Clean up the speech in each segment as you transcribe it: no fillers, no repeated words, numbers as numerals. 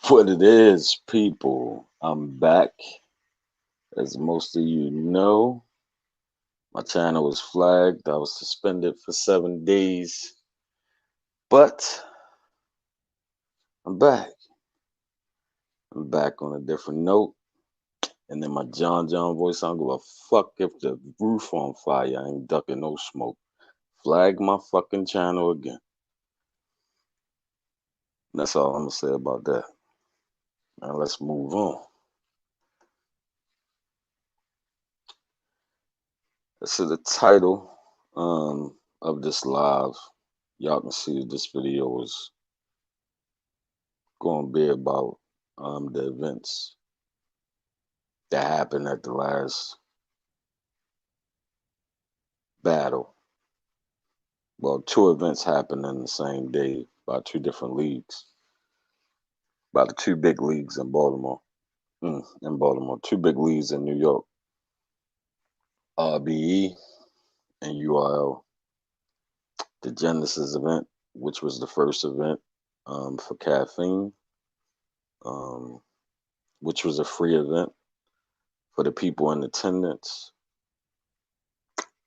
What it is, people. I'm back. As most of you know, my channel was flagged. I was suspended for 7 days, but I'm back. I'm back on a different note. And then my John voice, I don't give a fuck if the roof on fire. I ain't ducking no smoke. Flag my fucking channel again. And that's all I'm gonna say about that. Now let's move on. This is the title of this live. Y'all can see this video is going to be about the events that happened at the last battle. Well, two events happened in the same day by two different leagues, by the two big leagues in Baltimore. Two big leagues in New York, RBE and URL. The Genesis event, which was the first event for caffeine, um, which was a free event for the people in attendance,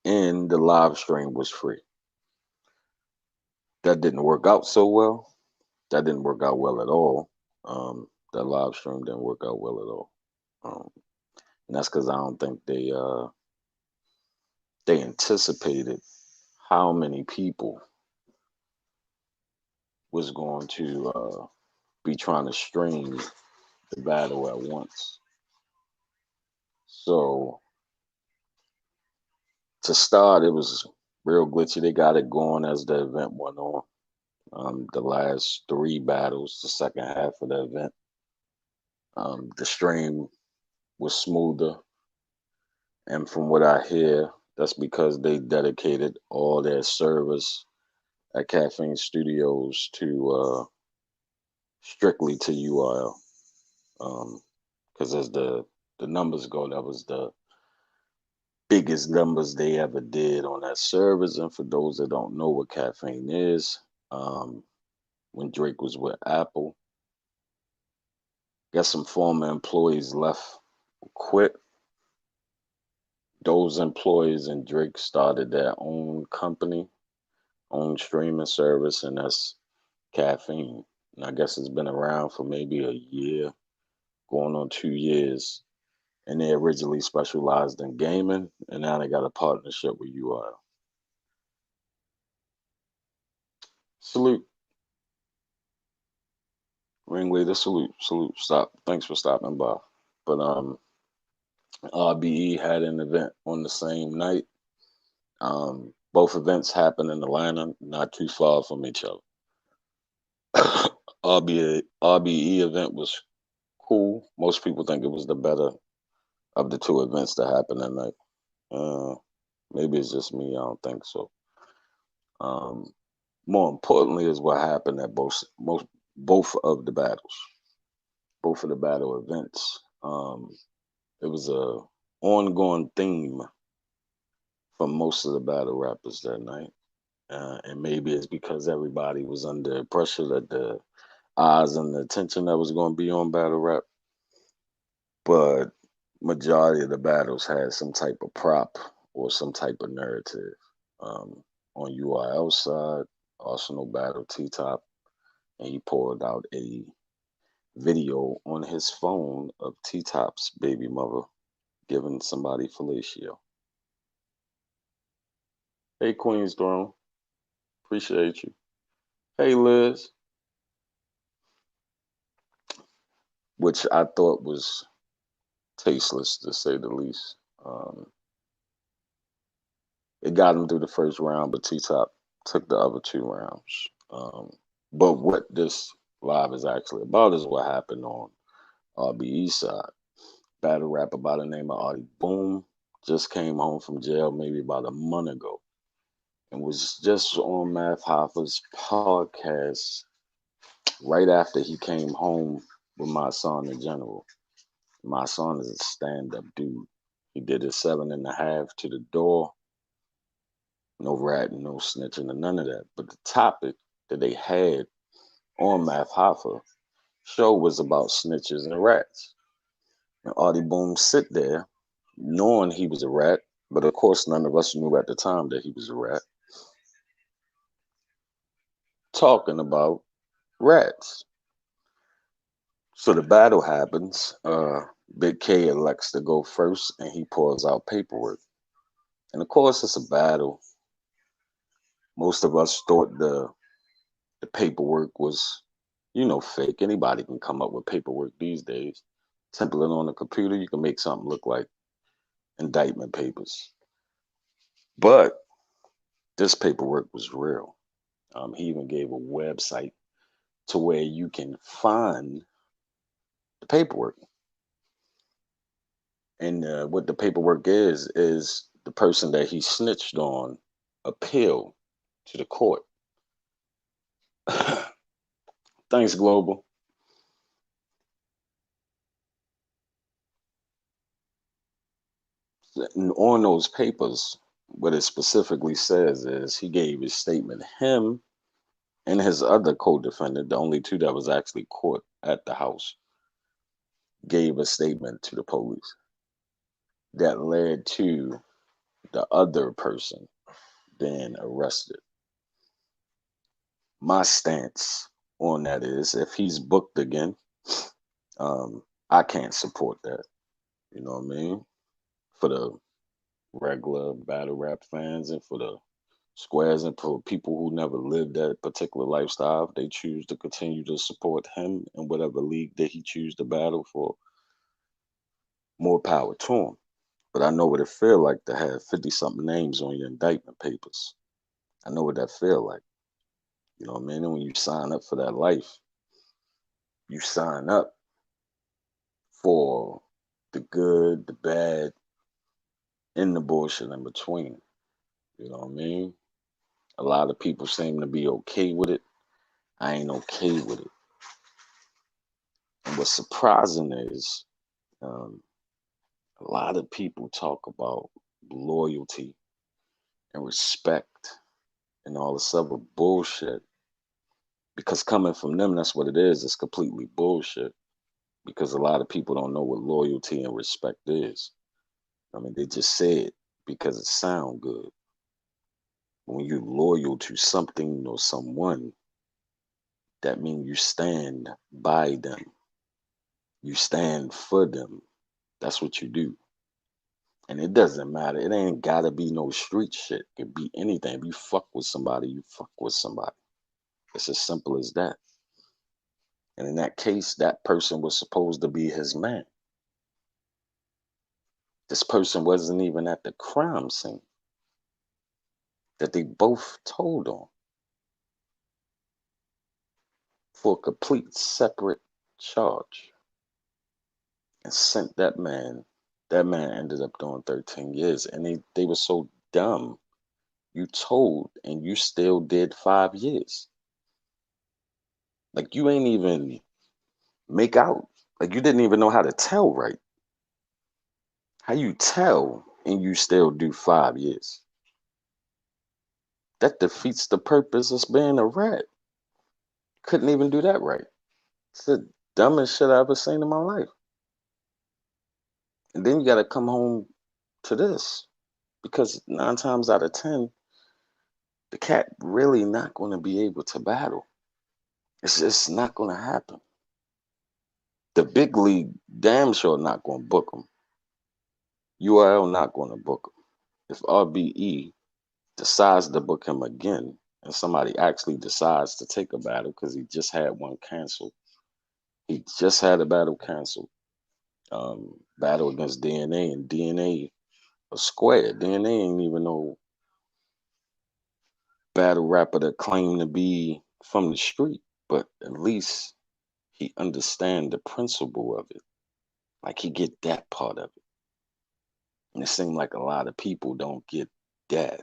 and the live stream was free. That didn't work out so well. That didn't work out well at all. That live stream didn't work out well at all. And that's because I don't think they anticipated how many people was going to be trying to stream the battle at once. So to start, it was real glitchy. They got it going as the event went on. The last three battles, the second half of the event, the stream was smoother. And from what I hear, that's because they dedicated all their servers at Caffeine Studios to strictly to URL. Because as the numbers go, that was the biggest numbers they ever did on that service. And for those that don't know what caffeine is, when Drake was with Apple, got some former employees left, quit. Those employees and Drake started their own company, own streaming service, and that's Caffeine. And I guess it's been around for maybe a year, going on 2 years. And they originally specialized in gaming, and now they got a partnership with URL. Salute, ringleader. Salute. Stop. Thanks for stopping by. But RBE had an event on the same night. Both events happened in Atlanta, not too far from each other. RBE event was cool. Most people think it was the better of the two events that happened that night. Maybe it's just me. I don't think so. More importantly, is what happened at both of the battles, both of the battle events. It was a ongoing theme for most of the battle rappers that night, and maybe it's because everybody was under pressure that the eyes and the attention that was going to be on battle rap. But majority of the battles had some type of prop or some type of narrative. On URL side, Arsenal battle T-Top, and he pulled out a video on his phone of T-Top's baby mother giving somebody fellatio. Hey, Queen's Throne, appreciate you. Hey, Liz, which I thought was tasteless to say the least. It got him through the first round, but T-Top took the other two rounds. But what this live is actually about is what happened on RBE side. Battle rapper by the name of Ahdi Boom just came home from jail maybe about a month ago and was just on Math Hoffa's podcast right after he came home with my son in general. My son is a stand-up dude. He did his 7.5 to the door. No ratting, no snitching, and none of that. But the topic that they had on Math Hoffa show was about snitches and rats. And Ahdi Boom sit there knowing he was a rat, but of course none of us knew at the time that he was a rat, talking about rats. So the battle happens. Big K elects to go first and he pulls out paperwork. And of course it's a battle. Most of us thought the paperwork was, fake. Anybody can come up with paperwork these days. Template on a computer, you can make something look like indictment papers. But this paperwork was real. He even gave a website to where you can find the paperwork. And what the paperwork is the person that he snitched on appeal to the court. Thanks, Global. And on those papers, what it specifically says is he gave his statement. Him and his other co-defendant, the only two that was actually caught at the house, gave a statement to the police that led to the other person being arrested. My stance on that is if he's booked again, I can't support that. You know what I mean? For the regular battle rap fans and for the squares and for people who never lived that particular lifestyle, if they choose to continue to support him in whatever league that he choose to battle for, more power to him. But I know what it feel like to have 50 something names on your indictment papers. I know what that feel like. You know what I mean? And when you sign up for that life, you sign up for the good, the bad, and the bullshit in between. You know what I mean? A lot of people seem to be okay with it. I ain't okay with it. And what's surprising is um, a lot of people talk about loyalty and respect and all this other bullshit. Because coming from them, that's what it is. It's completely bullshit. Because a lot of people don't know what loyalty and respect is. I mean, they just say it because it sounds good. When you're loyal to something or someone, that means you stand by them. You stand for them. That's what you do. And it doesn't matter. It ain't gotta be no street shit. It could be anything. If you fuck with somebody, you fuck with somebody. It's as simple as that. And in that case, that person was supposed to be his man. This person wasn't even at the crime scene that they both told on for a complete separate charge and sent that man. That man ended up doing 13 years. And they were so dumb. You told and you still did 5 years. Like you ain't even make out. Like you didn't even know how to tell right. How you tell and you still do 5 years? That defeats the purpose of being a rat. Couldn't even do that right. It's the dumbest shit I ever seen in my life. And then you got to come home to this because 9 times out of 10, the cat really not going to be able to battle. It's just not going to happen. The big league damn sure not going to book him. URL not going to book him. If RBE decides to book him again and somebody actually decides to take a battle because he just had one canceled. He just had a battle canceled. Battle against DNA and DNA a square. DNA ain't even no battle rapper that claimed to be from the street, but at least he understand the principle of it. Like he get that part of it. And it seems like a lot of people don't get that.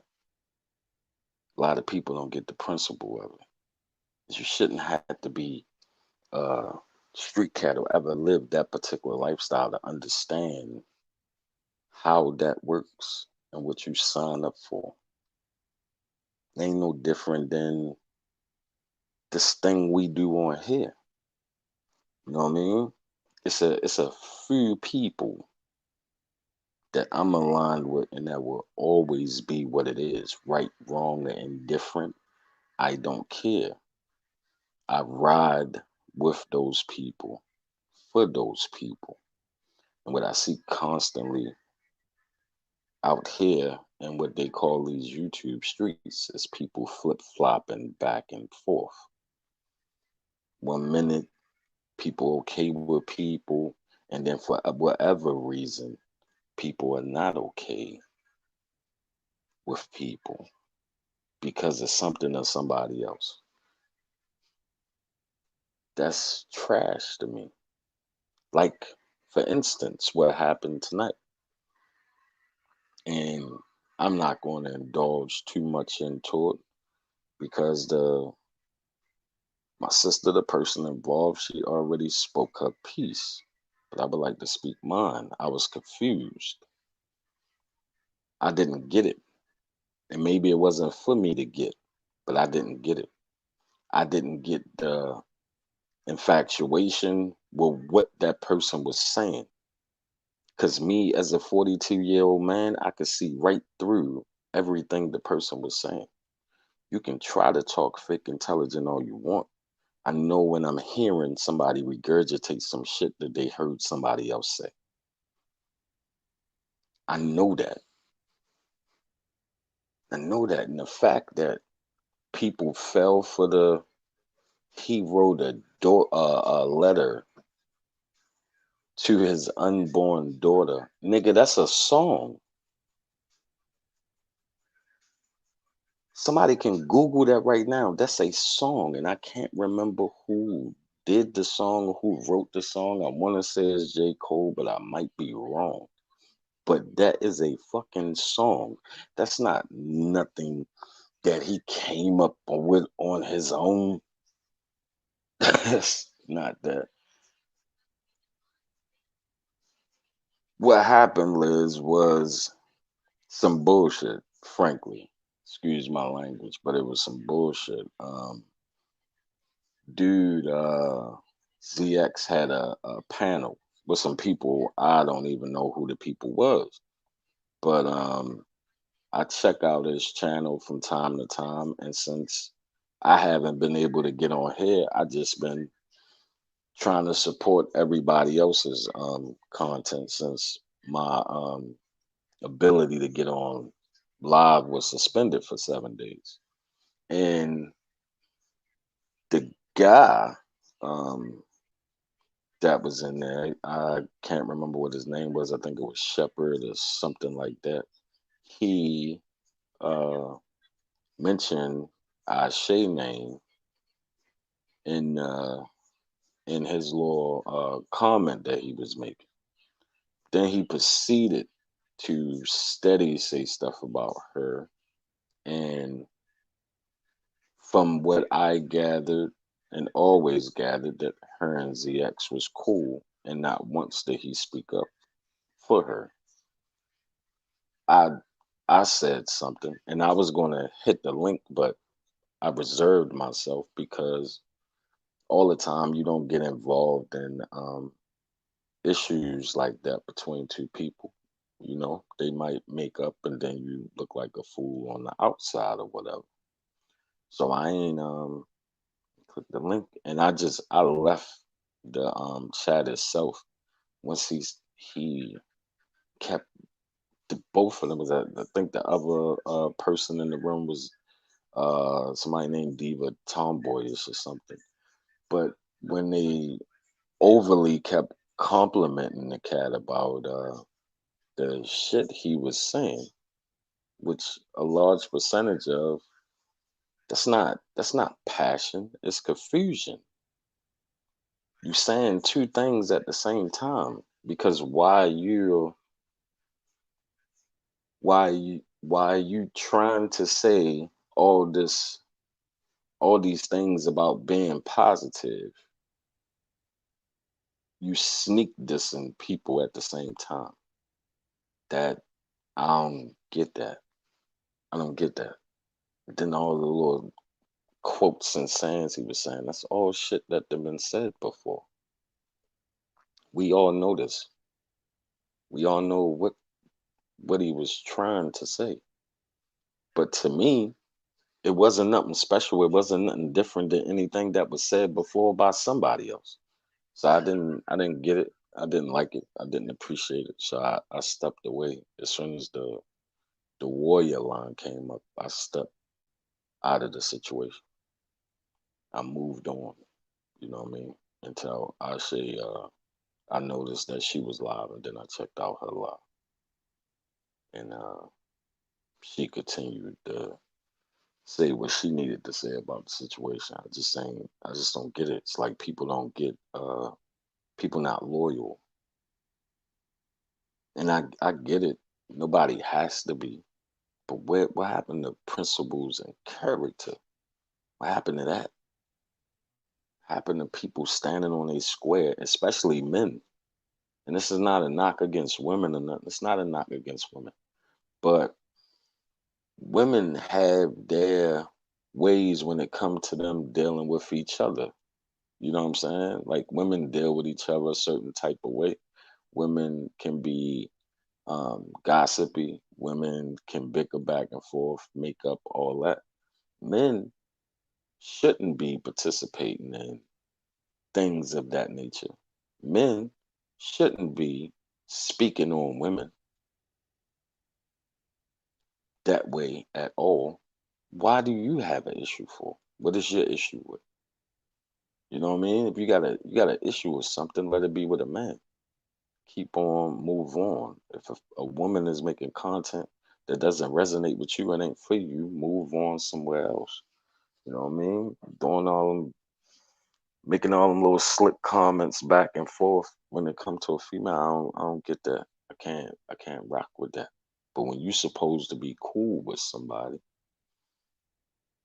A lot of people don't get the principle of it. You shouldn't have to be a street cat or ever live that particular lifestyle to understand how that works and what you sign up for. It ain't no different than this thing we do on here. You know what I mean? It's a few people that I'm aligned with, and that will always be what it is, right, wrong, or indifferent. I don't care. I ride with those people, for those people. And what I see constantly out here in what they call these YouTube streets is people flip flopping back and forth. 1 minute, people okay with people, and then for whatever reason, people are not okay with people because of something or somebody else. That's trash to me. Like, for instance, what happened tonight. And I'm not going to indulge too much into it because my sister, the person involved, she already spoke her piece. But I would like to speak mine. I was confused. I didn't get it. And maybe it wasn't for me to get, but I didn't get it. I didn't get the infatuation with what that person was saying. Because me, as a 42-year-old man, I could see right through everything the person was saying. You can try to talk fake intelligent all you want. I know when I'm hearing somebody regurgitate some shit that they heard somebody else say. I know that. I know that. And the fact that people fell for he wrote a letter to his unborn daughter. Nigga, that's a song. Somebody can Google that right now. That's a song. And I can't remember who did the song, who wrote the song. I want to say it's J. Cole, but I might be wrong. But that is a fucking song. That's not nothing that he came up with on his own. That's not that. What happened, Liz, was some bullshit, frankly. Excuse my language, but it was some bullshit. Dude, ZX had a panel with some people. I don't even know who the people was, but I check out his channel from time to time, and since I haven't been able to get on here, I just been trying to support everybody else's content since my ability to get on live was suspended for 7 days. And the guy that was in there, I can't remember what his name was. I think it was Shepherd or something like that. He uh, mentioned Ashe name in uh, in his little comment that he was making. Then he proceeded to steady say stuff about her. And from what I gathered and always gathered, that her and ZX was cool, and not once did he speak up for her. I I said something, and I was going to hit the link, but I reserved myself because all the time you don't get involved in issues like that between two people. You know, they might make up and then you look like a fool on the outside or whatever. So I ain't click the link, and I left the chat itself once he kept the both of them was I think the other person in the room was somebody named Diva Tomboyish or something. But when they overly kept complimenting the cat about the shit he was saying, which a large percentage of that's not passion, it's confusion. You saying two things at the same time because why you trying to say all these things about being positive, you sneak dissing people at the same time. That I don't get that. I don't get that. Then all the little quotes and sayings he was saying, that's all shit that have been said before. We all know this. We all know what he was trying to say. But to me, it wasn't nothing special. It wasn't nothing different than anything that was said before by somebody else. So I didn't get it. I didn't like it. I didn't appreciate it. So I stepped away as soon as the warrior line came up. I stepped out of the situation. I moved on. You know what I mean? Until I noticed that she was live, and then I checked out her live, and she continued to say what she needed to say about the situation. I just don't get it. It's like people don't get people not loyal. And I get it. Nobody has to be. But what happened to principles and character? What happened to that? Happened to people standing on a square, especially men. And this is not a knock against women or nothing. It's not a knock against women. But women have their ways when it comes to them dealing with each other. You know what I'm saying? Like women deal with each other a certain type of way. Women can be gossipy. Women can bicker back and forth, make up all that. Men shouldn't be participating in things of that nature. Men shouldn't be speaking on women that way at all. Why do you have an issue for? What is your issue with? You know what I mean? If you got an issue with something, let it be with a man. Keep on, move on. If a woman is making content that doesn't resonate with you and ain't for you, move on somewhere else. You know what I mean? Doing all them, making all them little slick comments back and forth when it comes to a female, I don't get that. I can't rock with that. But when you supposed to be cool with somebody,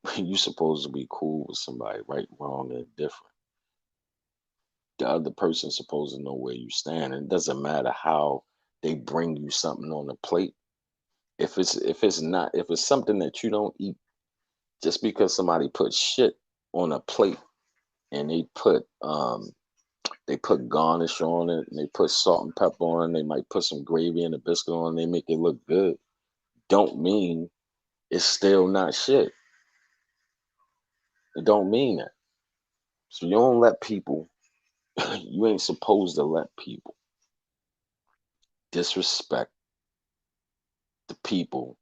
when you supposed to be cool with somebody, right, wrong, and different, the other person's supposed to know where you stand. And it doesn't matter how they bring you something on the plate. If it's something that you don't eat, just because somebody put shit on a plate and they put garnish on it and they put salt and pepper on it, they might put some gravy and a biscuit on it, they make it look good, don't mean it's still not shit. It don't mean that. So you don't let people you ain't supposed to let people disrespect the people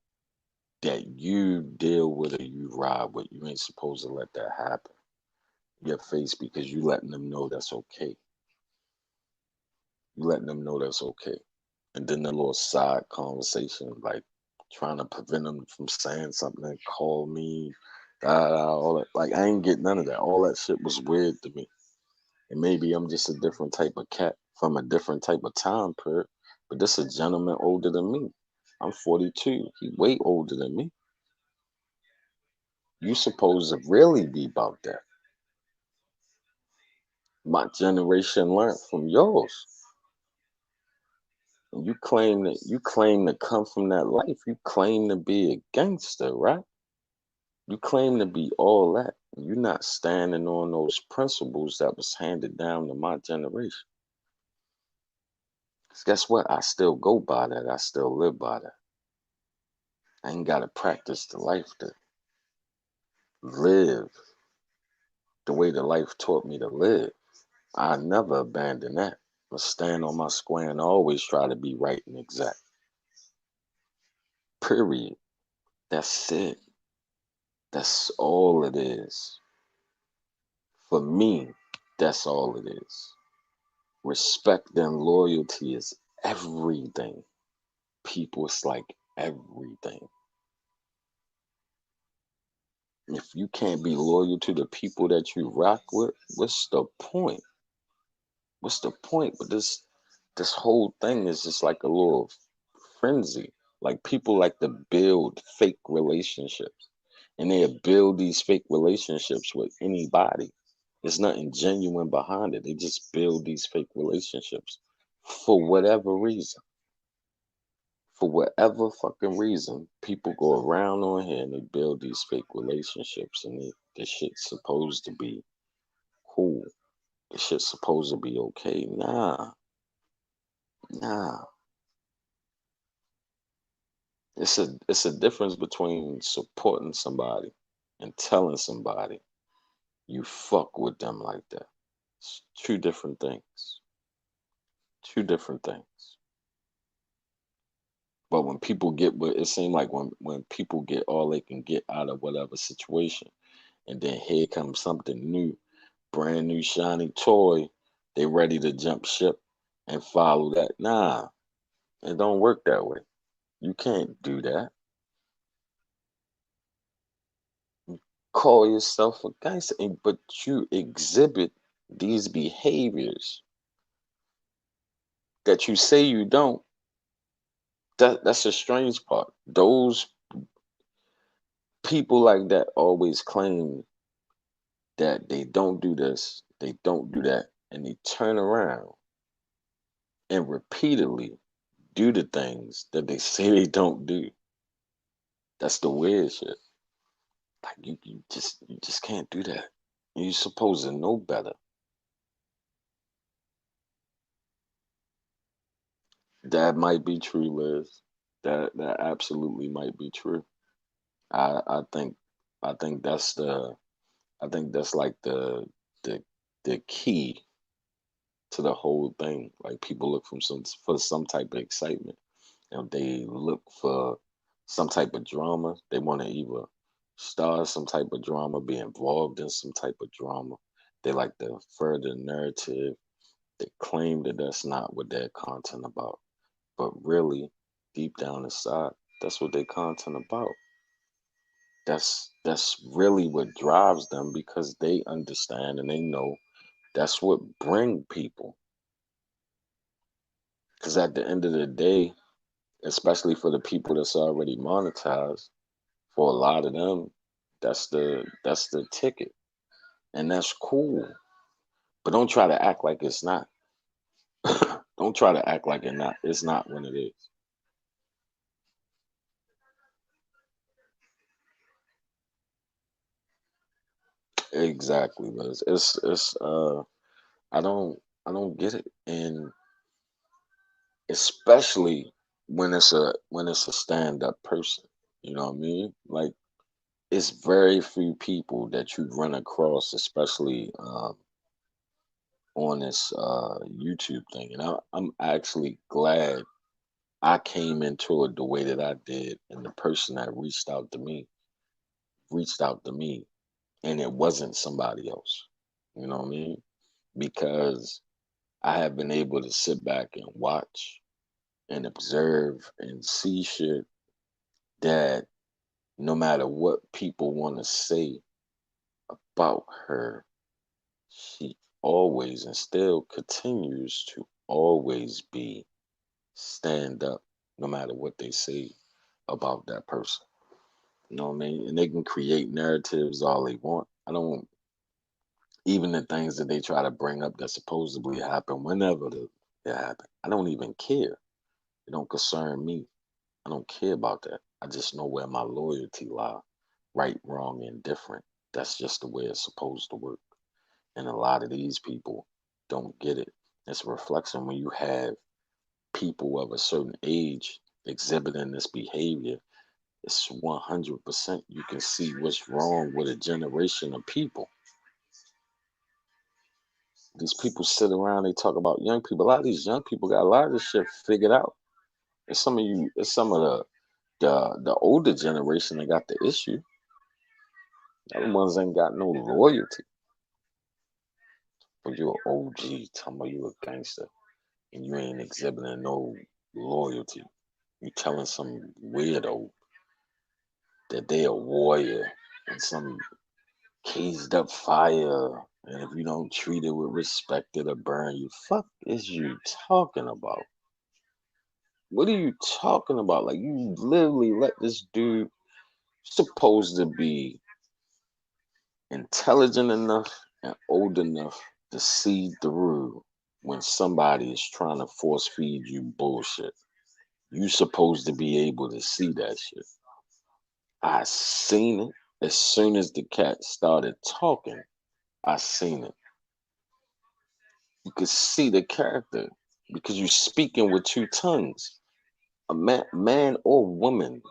that you deal with or you ride with. You ain't supposed to let that happen in your face because you letting them know that's okay. You letting them know that's okay. And then the little side conversation, like trying to prevent them from saying something and call me, all that. Like I ain't get none of that. All that shit was weird to me. And maybe I'm just a different type of cat from a different type of time period. But this a gentleman older than me. I'm 42. He way older than me. You supposed to really be about that. My generation learned from yours. And you claim to come from that life. You claim to be a gangster, right? You claim to be all that. You're not standing on those principles that was handed down to my generation. 'Cause guess what? I still go by that. I still live by that. I ain't gotta practice the life to live the way the life taught me to live. I never abandon that. I stand on my square and always try to be right and exact. Period. That's it. That's all it is. For me, that's all it is. Respect and loyalty is everything. People, it's like everything. If you can't be loyal to the people that you rock with, what's the point? What's the point? But this whole thing is just like a little frenzy. Like people like to build fake relationships, and they build these fake relationships with anybody. There's nothing genuine behind it. They just build these fake relationships for whatever reason. For whatever fucking reason, people go around on here and they build these fake relationships, and this shit's supposed to be cool. This shit's supposed to be okay. Nah. Nah, it's a difference between supporting somebody and telling somebody you fuck with them like that. It's two different things. Two different things. But when people get what it seems like when people get all they can get out of whatever situation, and then here comes something new, brand new shiny toy, they ready to jump ship and follow that. Nah, it don't work that way. You can't do that. Call yourself a gangster, but you exhibit these behaviors that you say you don't. That's the strange part. Those people like that always claim that they don't do this, they don't do that, and they turn around and repeatedly do the things that they say they don't do. That's the weird shit. Like you just can't do that. You're supposed to know better. That might be true, Liz. That absolutely might be true. I think I think that's like the the key to the whole thing. Like people look for some type of excitement. They look for some type of drama. They want to either start some type of drama, be involved in some type of drama. They like the further narrative. They claim that that's not what their content about, but really, deep down inside, that's what their content about. That's really what drives them because they understand and they know that's what bring people. Because at the end of the day, especially for the people that's already monetized, for a lot of them, that's the ticket, and that's cool. But don't try to act like it's not. Don't try to act like it's not when it is. Exactly, Liz. It's I don't get it, and especially when it's a stand up person. You know what I mean? Like it's very few people that you run across, especially on this YouTube thing, and I'm actually glad I came into it the way that I did, and the person that reached out to me, and it wasn't somebody else. You know what I mean? Because I have been able to sit back and watch and observe and see shit that no matter what people want to say about her, she always and still continues to always be stand up no matter what they say about that person. You know what I mean? And they can create narratives all they want. I don't even the things that they try to bring up that supposedly happen whenever it happen. I don't even care. It don't concern me. I don't care about that. I just know where my loyalty lie. Right, wrong, and different. That's just the way it's supposed to work. And a lot of these people don't get it. It's a reflection when you have people of a certain age exhibiting this behavior. It's 100%. You can see what's wrong with a generation of people. These people sit around, they talk about young people. A lot of these young people got a lot of this shit figured out. It's some of the older generation that got the issue. The other ones ain't got no loyalty. But you're an OG, talking about you a gangster, and you ain't exhibiting no loyalty. You telling some weirdo that they a warrior and some caged up fire, and if you don't treat it with respect, it'll burn you. Fuck is you talking about? What are you talking about? Like you literally let this dude supposed to be intelligent enough and old enough to see through when somebody is trying to force feed you bullshit. You supposed to be able to see that shit. I seen it as soon as the cat started talking. I seen it. You could see the character. because you're speaking with two tongues. A man or woman,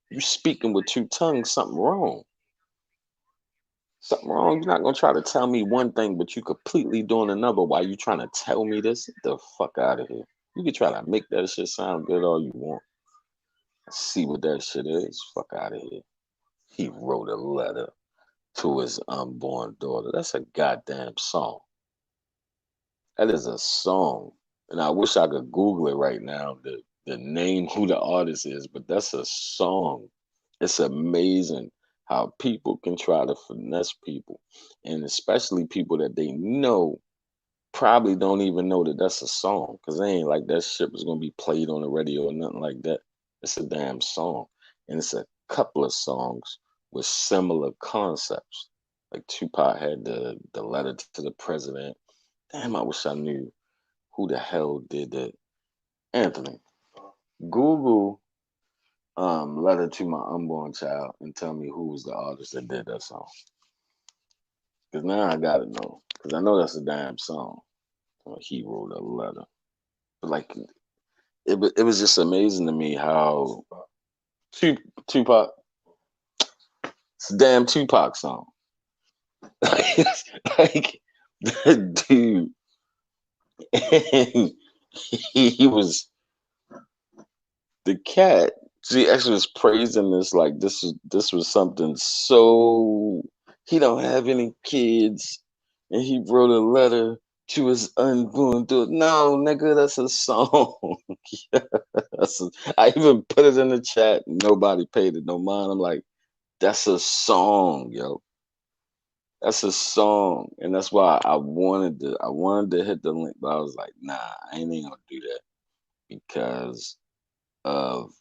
you speaking with two tongues. Something wrong. Something wrong. You're not gonna try to tell me one thing, but you completely doing another. While you trying to tell me this? Get the fuck out of here. You can try to make that shit sound good all you want. See what that shit is. Fuck out of here. He wrote a letter to his unborn daughter. That's a goddamn song. That is a song. And I wish I could Google it right now, the name, who the artist is, but that's a song. It's amazing how people can try to finesse people, and especially people that they know probably don't even know that that's a song, because they ain't like that shit was gonna be played on the radio or nothing like that. It's a damn song, and it's a couple of songs with similar concepts. Like Tupac had the letter to the president. Damn, I wish I knew who the hell did that. Anthony, Google letter to my unborn child and tell me who was the artist that did that song. Because now I gotta know. Because I know that's a damn song. He wrote a letter. But like it was just amazing to me how Tupac, it's a damn Tupac song. Like that dude, he was the cat. She actually was praising this like this was something so, he don't have any kids and he wrote a letter to his unborn daughter. No, nigga, that's a song. I even put it in the chat. Nobody paid it no mind. I'm like, that's a song, yo. That's a song, and that's why I wanted to hit the link, but I was like, nah, I ain't even gonna do that because of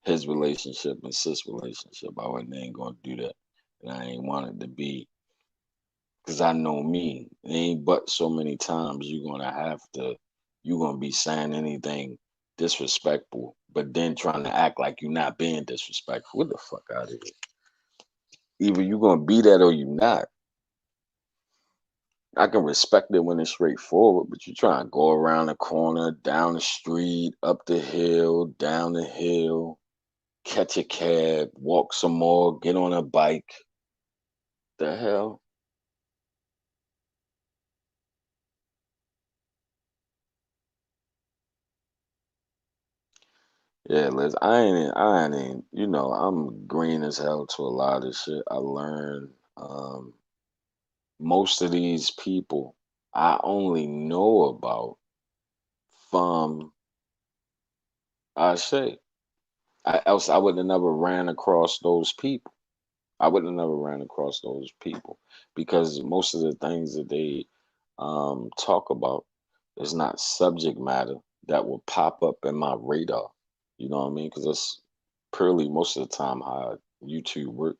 his relationship and sis relationship. I wasn't ain't gonna do that, and I ain't want it to be, because I know me. It ain't but so many times you're gonna be saying anything disrespectful, but then trying to act like you're not being disrespectful. What the fuck out of here? Either you gonna be that or you not. I can respect it when it's straightforward, but you try to go around the corner, down the street, up the hill, down the hill, catch a cab, walk some more, get on a bike. The hell? Yeah, Liz, I'm green as hell to a lot of shit. I learned most of these people I only know about from I say. Else I would have never ran across those people. I would have never ran across those people because most of the things that they talk about is not subject matter that will pop up in my radar. You know what I mean? Because that's purely most of the time how YouTube work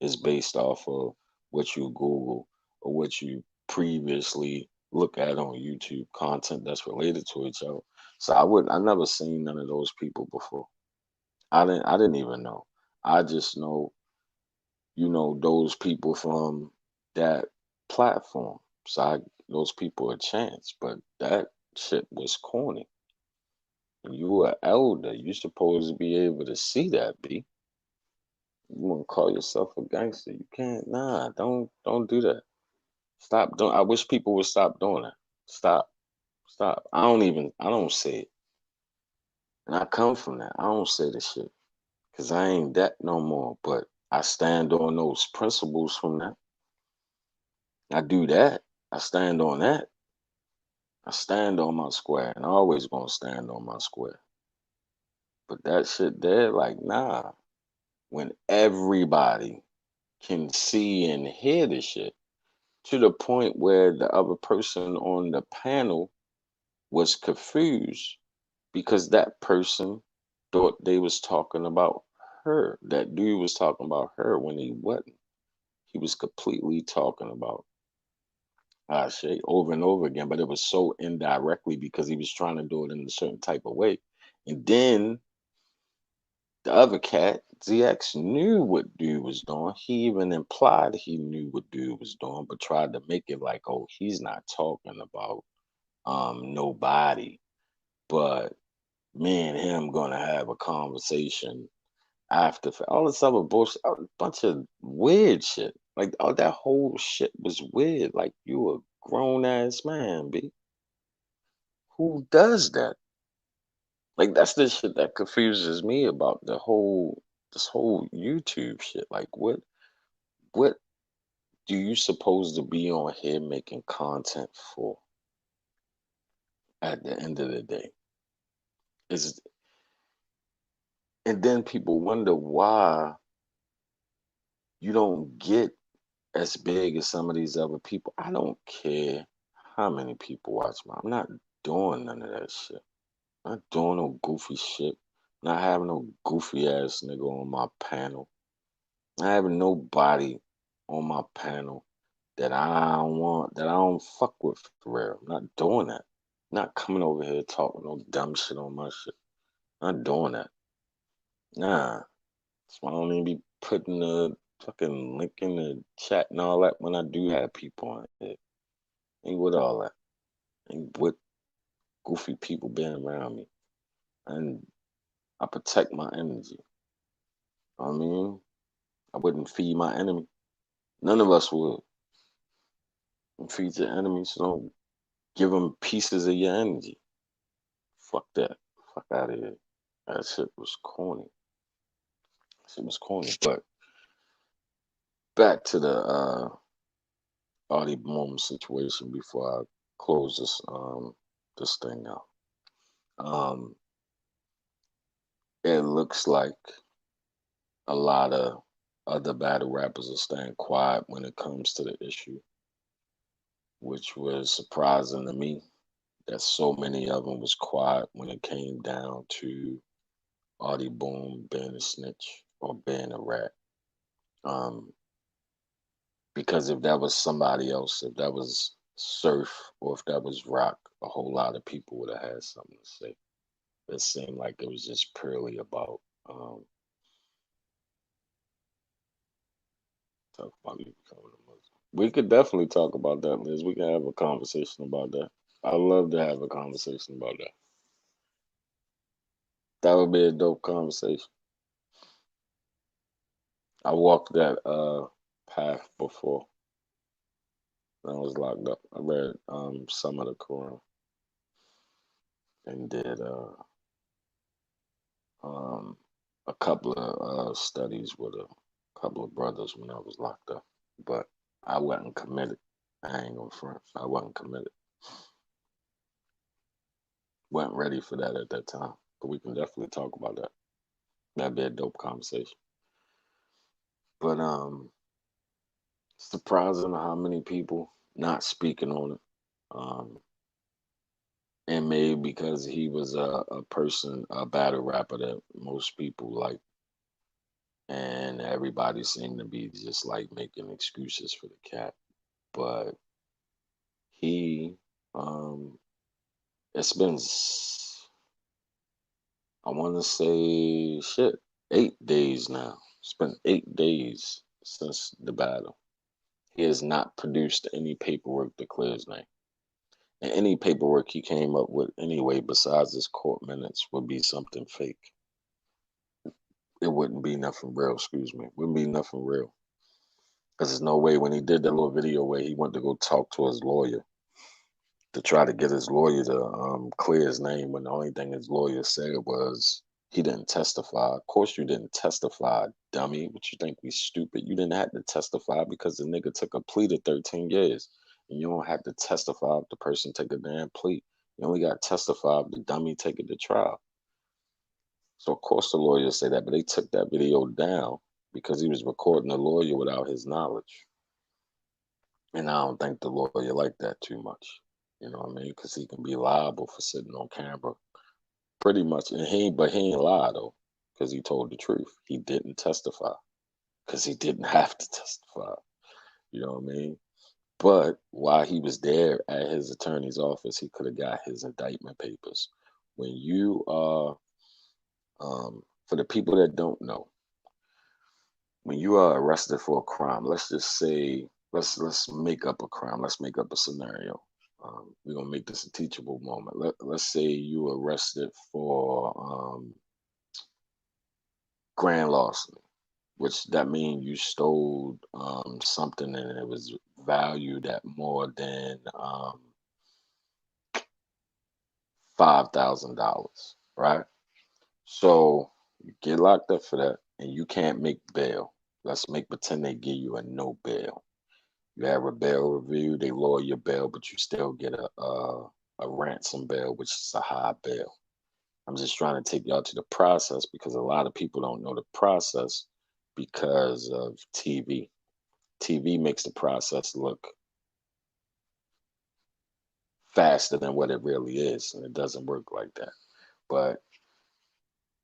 is based off of what you Google or what you previously look at on YouTube content that's related to each other. So I never seen none of those people before. I didn't even know. I just know, those people from that platform. So those people a chance, but that shit was corny. You are elder. You supposed to be able to see that, B. You want to call yourself a gangster? You can't. Nah, don't do that. Stop doing. I wish people would stop doing that. Stop, stop. I don't say it, and I come from that. I don't say the shit because I ain't that no more. But I stand on those principles from that. I do that. I stand on that. I stand on my square, and I always gonna stand on my square. But that shit there, like, nah. When everybody can see and hear the shit to the point where the other person on the panel was confused because that person thought they was talking about her. That dude was talking about her when he wasn't. He was completely talking about Shay over and over again, but it was so indirectly because he was trying to do it in a certain type of way. And then the other cat, ZX, knew what dude was doing. He even implied he knew what dude was doing, but tried to make it like, oh, he's not talking about nobody, but me and him gonna have a conversation after all this other bullshit, a bunch of weird shit. Like, oh, that whole shit was weird. Like, you a grown ass man, B. Who does that? Like, that's the shit that confuses me about this whole YouTube shit. Like, what do you supposed to be on here making content for at the end of the day? Is And then people wonder why you don't get as big as some of these other people. I don't care how many people watch my. I'm not doing none of that shit. Not doing no goofy shit. Not having no goofy ass nigga on my panel. Not having nobody on my panel that I don't want, that I don't fuck with for real. I'm not doing that. Not coming over here talking no dumb shit on my shit. Not doing that. Nah. That's why I don't even be putting the fucking link in the chat and all that when I do have people on it. Ain't with all that. Ain't with goofy people being around me. And I protect my energy. You know what I mean? I wouldn't feed my enemy. None of us would. Feed your enemies, so don't give them pieces of your energy. Fuck that. Fuck out of here. That shit was corny. Shit was corny. But back to the Ahdi Boom situation before I close this thing out. It looks like a lot of other battle rappers are staying quiet when it comes to the issue, which was surprising to me that so many of them was quiet when it came down to Ahdi Boom being a snitch or being a rat. Um, because if that was somebody else, if that was Surf or if that was Rock, a whole lot of people would have had something to say. It seemed like it was just purely about talk about me becoming a Muslim. We could definitely talk about that, Liz. We can have a conversation about that. I'd love to have a conversation about that. That would be a dope conversation. I walked that path before when I was locked up. I read some of the Quran and did um, a couple of studies with a couple of brothers when I was locked up. But I wasn't committed. I ain't gonna front. I wasn't committed. Wasn't ready for that at that time. But we can definitely talk about that. That'd be a dope conversation. But surprising how many people not speaking on it. And maybe because he was a person, a battle rapper that most people like, and everybody seemed to be just like making excuses for the cat. But he, it's been, I want to say, shit, 8 days now. It's been 8 days since the battle. He has not produced any paperwork to clear his name. And any paperwork he came up with anyway, besides his court minutes, would be something fake. It wouldn't be nothing real, excuse me. It wouldn't be nothing real. Because there's no way when he did that little video where he went to go talk to his lawyer to try to get his lawyer to clear his name when the only thing his lawyer said was he didn't testify. Of course you didn't testify, dummy. What you think we stupid? You didn't have to testify because the nigga took a plea to 13 years. And you don't have to testify if the person take a damn plea. You only got to testify if the dummy take it to trial. So of course the lawyers say that, but they took that video down because he was recording the lawyer without his knowledge. And I don't think the lawyer liked that too much. You know what I mean? Because he can be liable for sitting on camera pretty much. And but he ain't lie though, because he told the truth. He didn't testify because he didn't have to testify. You know what I mean? But while he was there at his attorney's office, he could have got his indictment papers. When you are, for the people that don't know, when you are arrested for a crime, let's just say, let's make up a crime. Let's make up a scenario. We're gonna make this a teachable moment. Let's say you were arrested for grand larceny, which that means you stole something and it was valued at more than $5,000, right? So you get locked up for that, and you can't make bail. Let's make pretend they give you a no bail. You have a bail review, they lower your bail, but you still get a ransom bail, which is a high bail. I'm just trying to take y'all to the process because a lot of people don't know the process because of TV. TV makes the process look faster than what it really is, and it doesn't work like that. But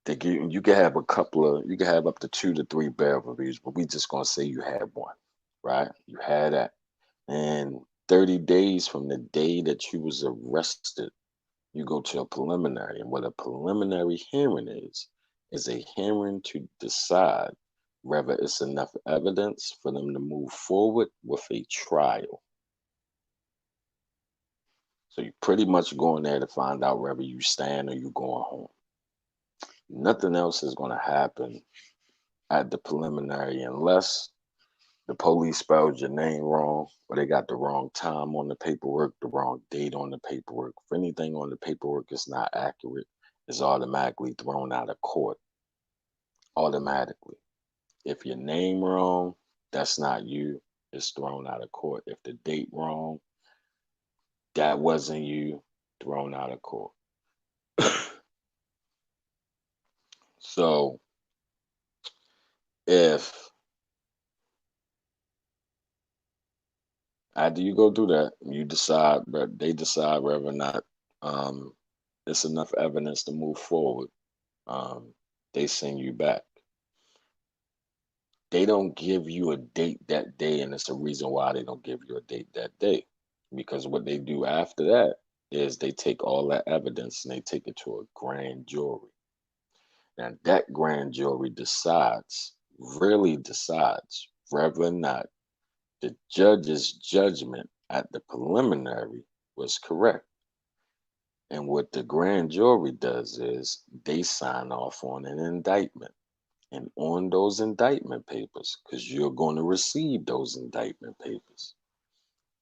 you can have you can have up to 2 to 3 bail reviews, but we just gonna say you had one, right? You had that, and 30 days from the day that you was arrested, you go to a preliminary, and what a preliminary hearing is a hearing to decide whether it's enough evidence for them to move forward with a trial. So you pretty much going there to find out whether you stand or you going home. Nothing else is going to happen at the preliminary unless the police spelled your name wrong or they got the wrong time on the paperwork, the wrong date on the paperwork. If anything on the paperwork is not accurate, it's automatically thrown out of court. Automatically. If your name wrong, that's not you. It's thrown out of court. If the date wrong, that wasn't you. Thrown out of court. So if after you go through that, you decide, but they decide whether or not um, it's enough evidence to move forward. Um, they send you back. They don't give you a date that day, and it's a reason why they don't give you a date that day. Because what they do after that is they take all that evidence and they take it to a grand jury. Now that grand jury really decides, whether or not the judge's judgment at the preliminary was correct. And what the grand jury does is they sign off on an indictment. And on those indictment papers, because you're going to receive those indictment papers.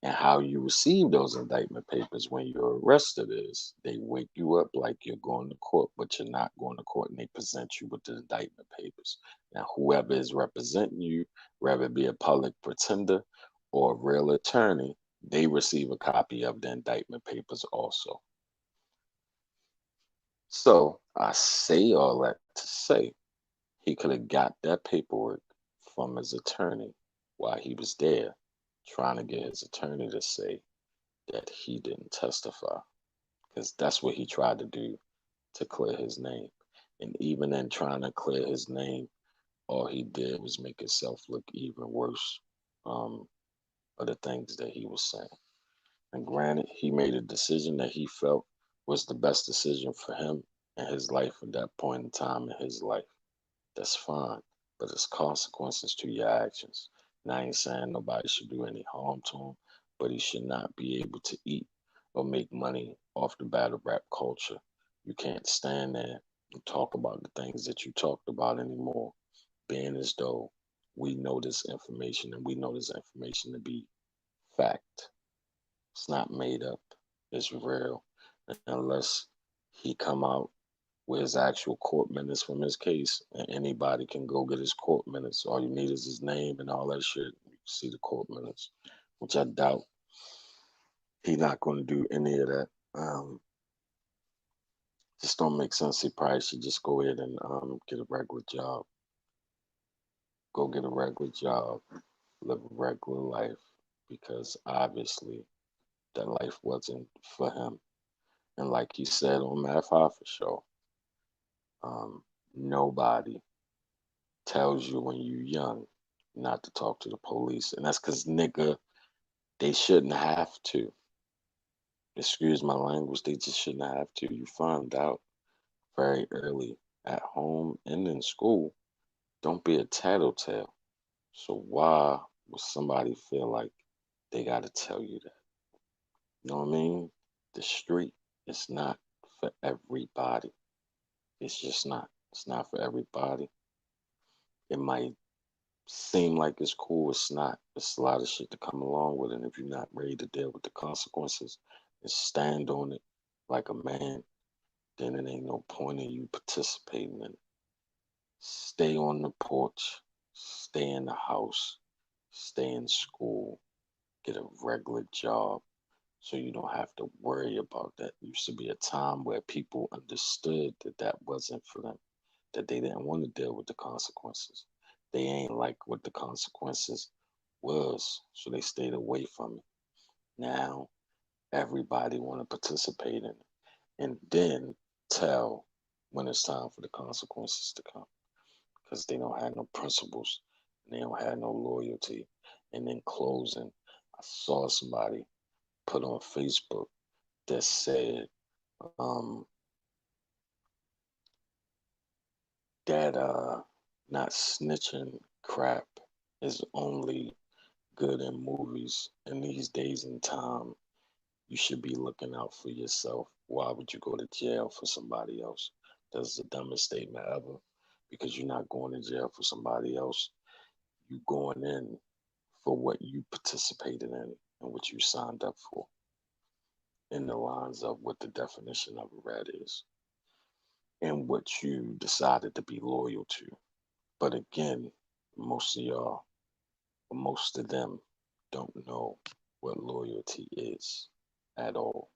And how you receive those indictment papers when you're arrested is they wake you up like you're going to court, but you're not going to court, and they present you with the indictment papers. Now, whoever is representing you, whether it be a public pretender or a real attorney, they receive a copy of the indictment papers also. So I say all that to say he could have got that paperwork from his attorney while he was there, trying to get his attorney to say that he didn't testify, because that's what he tried to do to clear his name. And even in trying to clear his name, all he did was make himself look even worse of the things that he was saying. And granted, he made a decision that he felt was the best decision for him and his life at that point in time in his life. That's fine, but there's consequences to your actions. And I ain't saying nobody should do any harm to him, but he should not be able to eat or make money off the battle rap culture. You can't stand there and talk about the things that you talked about anymore, being as though we know this information and we know this information to be fact. It's not made up. It's real. Unless he come out with his actual court minutes from his case, and anybody can go get his court minutes. All you need is his name and all that shit. You can see the court minutes, which I doubt he's not going to do any of that. Just don't make sense. He probably should just go ahead and get a regular job. Go get a regular job, live a regular life, because obviously that life wasn't for him. And like he said on Math Hoffa show, nobody tells you when you're young not to talk to the police. And that's because, nigga, they shouldn't have to. Excuse my language, they just shouldn't have to. You find out very early at home and in school. Don't be a tattletale. So why would somebody feel like they got to tell you that? You know what I mean? The street is not for everybody. It's just not. It's not for everybody. It might seem like it's cool. It's not. It's a lot of shit to come along with it. And if you're not ready to deal with the consequences and stand on it like a man, then it ain't no point in you participating in it. Stay on the porch, stay in the house, stay in school, get a regular job so you don't have to worry about that. Used to be a time where people understood that that wasn't for them, that they didn't want to deal with the consequences. They ain't like what the consequences was, so they stayed away from it. Now everybody want to participate in it, and then tell when it's time for the consequences to come, because they don't have no principles and they don't have no loyalty. And in closing, I saw somebody put on Facebook that said um, that not snitching crap is only good in movies. In these days and time, you should be looking out for yourself. Why would you go to jail for somebody else? That's the dumbest statement ever, because you're not going to jail for somebody else. You going in for what you participated in and what you signed up for, in the lines of what the definition of a rat is and what you decided to be loyal to. But again, most of y'all, most of them don't know what loyalty is at all.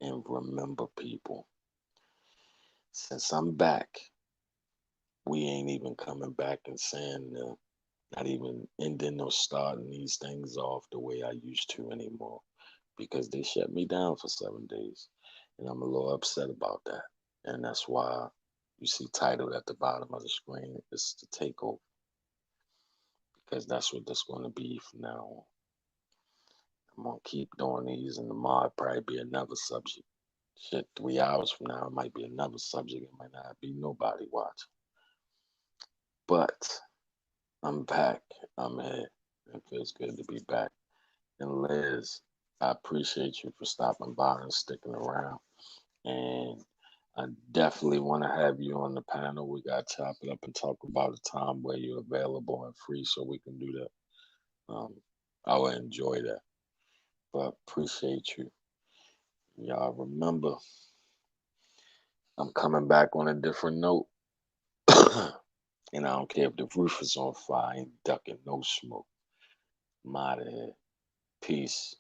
And remember, people, since I'm back, we ain't even coming back and saying, not even ending or starting these things off the way I used to anymore, because they shut me down for 7 days. And I'm a little upset about that. And that's why you see titled at the bottom of the screen, it's the takeover, because that's what that's going to be from now on. I'm going to keep doing these, and tomorrow probably be another subject. Shit, 3 hours from now, it might be another subject. It might not be nobody watching. But I'm back. I'm here. It feels good to be back. And Liz, I appreciate you for stopping by and sticking around. And I definitely want to have you on the panel. We got to chop it up and talk about a time where you're available and free so we can do that. I would enjoy that. But appreciate you. Y'all remember, I'm coming back on a different note. And I don't care if the roof is on fire, I ain't ducking no smoke. I'm out of here. Peace.